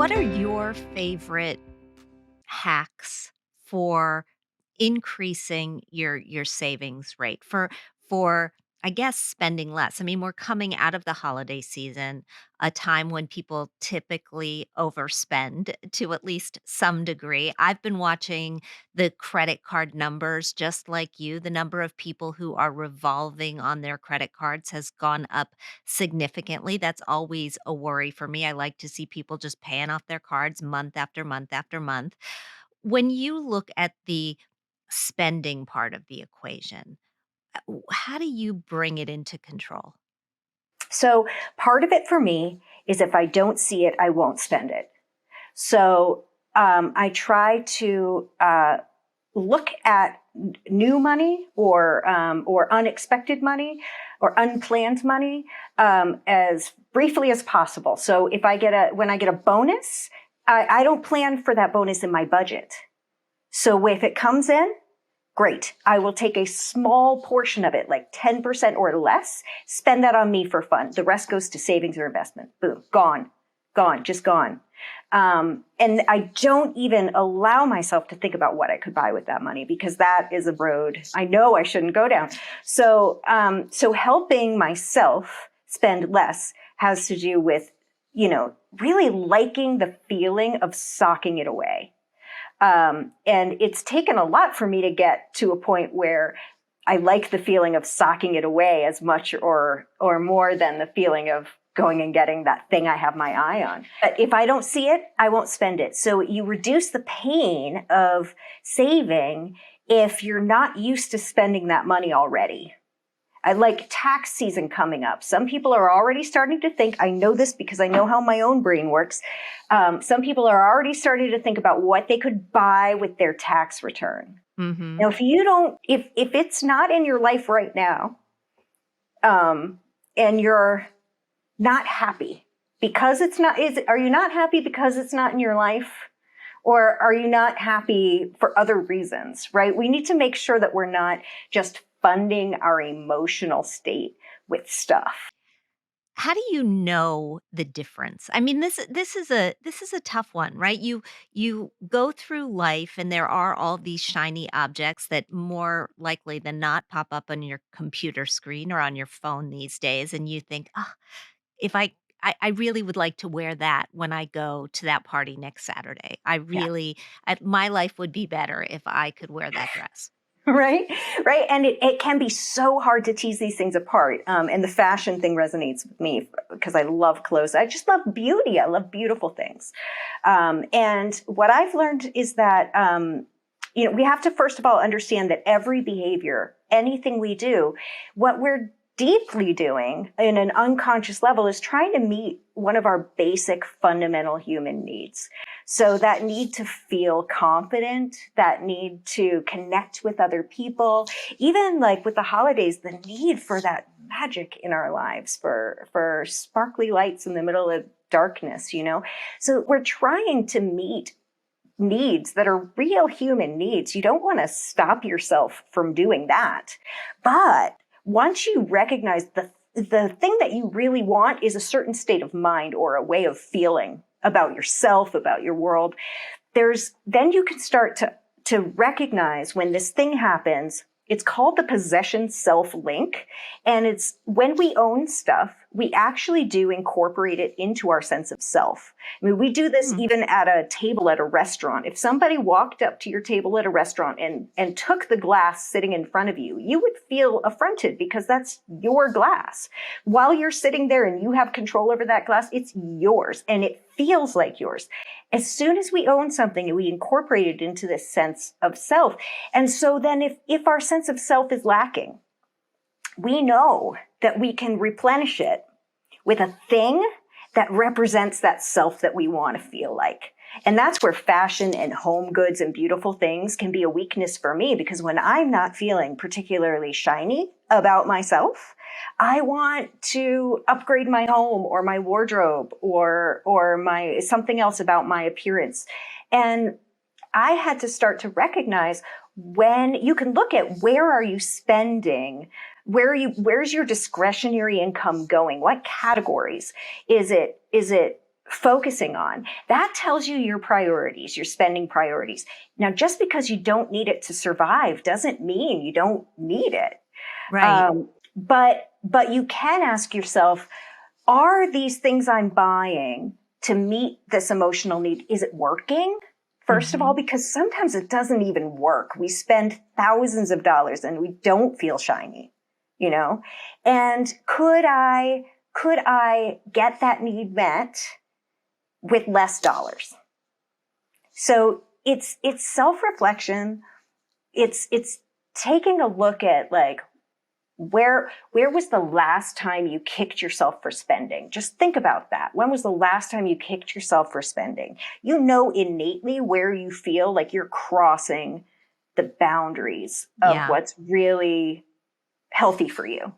What are your favorite hacks for increasing your savings rate for I guess spending less? I mean, we're coming out of the holiday season, a time when people typically overspend to at least some degree. I've been watching the credit card numbers just like you. The number of people who are revolving on their credit cards has gone up significantly. That's always a worry for me. I like to see people just paying off their cards month after month after month. When you look at the spending part of the equation, how do you bring it into control? So part of it for me is if I don't see it, I won't spend it. So I try to look at new money or unexpected money or unplanned money as briefly as possible. So if when I get a bonus, I don't plan for that bonus in my budget. So if it comes in, great. I will take a small portion of it, like 10% or less, spend that on me for fun. The rest goes to savings or investment. Boom, gone, just gone. And I don't even allow myself to think about what I could buy with that money because that is a road I know I shouldn't go down. So helping myself spend less has to do with, really liking the feeling of socking it away. And it's taken a lot for me to get to a point where I like the feeling of socking it away as much or more than the feeling of going and getting that thing I have my eye on. But if I don't see it, I won't spend it. So you reduce the pain of saving if you're not used to spending that money already. I like tax season coming up. Some people are already starting to think, I know this because I know how my own brain works. Some people are already starting to think about what they could buy with their tax return. Mhm. Now, if it's not in your life right now, and you're not happy because it's not, are you not happy because it's not in your life? Or are you not happy for other reasons, right? We need to make sure that we're not just funding our emotional state with stuff. How do you know the difference? I mean, this is a tough one, right? You go through life and there are all these shiny objects that more likely than not pop up on your computer screen or on your phone these days, and you think, "Oh, if I really would like to wear that when I go to that party next Saturday. Yeah. My life would be better if I could wear that dress." Right. Right. And it can be so hard to tease these things apart. And the fashion thing resonates with me because I love clothes. I just love beauty. I love beautiful things. And what I've learned is that, we have to first of all understand that every behavior, anything we do, what we're deeply doing in an unconscious level is trying to meet one of our basic fundamental human needs. So that need to feel confident, that need to connect with other people, even like with the holidays, the need for that magic in our lives, for sparkly lights in the middle of darkness, So we're trying to meet needs that are real human needs. You don't want to stop yourself from doing that. But once you recognize the thing that you really want is a certain state of mind or a way of feeling about yourself, about your world, then you can start to recognize when this thing happens. It's called the possession self link. And it's when we own stuff, we actually do incorporate it into our sense of self. I mean, we do this Hmm. even at a table at a restaurant. If somebody walked up to your table at a restaurant and took the glass sitting in front of you, you would feel affronted because that's your glass. While you're sitting there and you have control over that glass, it's yours and it feels like yours. As soon as we own something, we incorporate it into this sense of self. And so then if our sense of self is lacking, we know that we can replenish it with a thing that represents that self that we want to feel like. And that's where fashion and home goods and beautiful things can be a weakness for me, because when I'm not feeling particularly shiny about myself, I want to upgrade my home or my wardrobe or my something else about my appearance. And I had to start to recognize when you can look at where are you spending, where's your discretionary income going? What categories? Is it focusing on. That tells you your priorities, your spending priorities. Now, just because you don't need it to survive doesn't mean you don't need it. Right. But you can ask yourself, are these things I'm buying to meet this emotional need, is it working? First of all, Mhm. because sometimes it doesn't even work. We spend thousands of dollars and we don't feel shiny, you know? And could I get that need met with less dollars? So it's self-reflection. It's taking a look at like, where was the last time you kicked yourself for spending? Just think about that. When was the last time you kicked yourself for spending? You know innately where you feel like you're crossing the boundaries of Yeah. what's really healthy for you.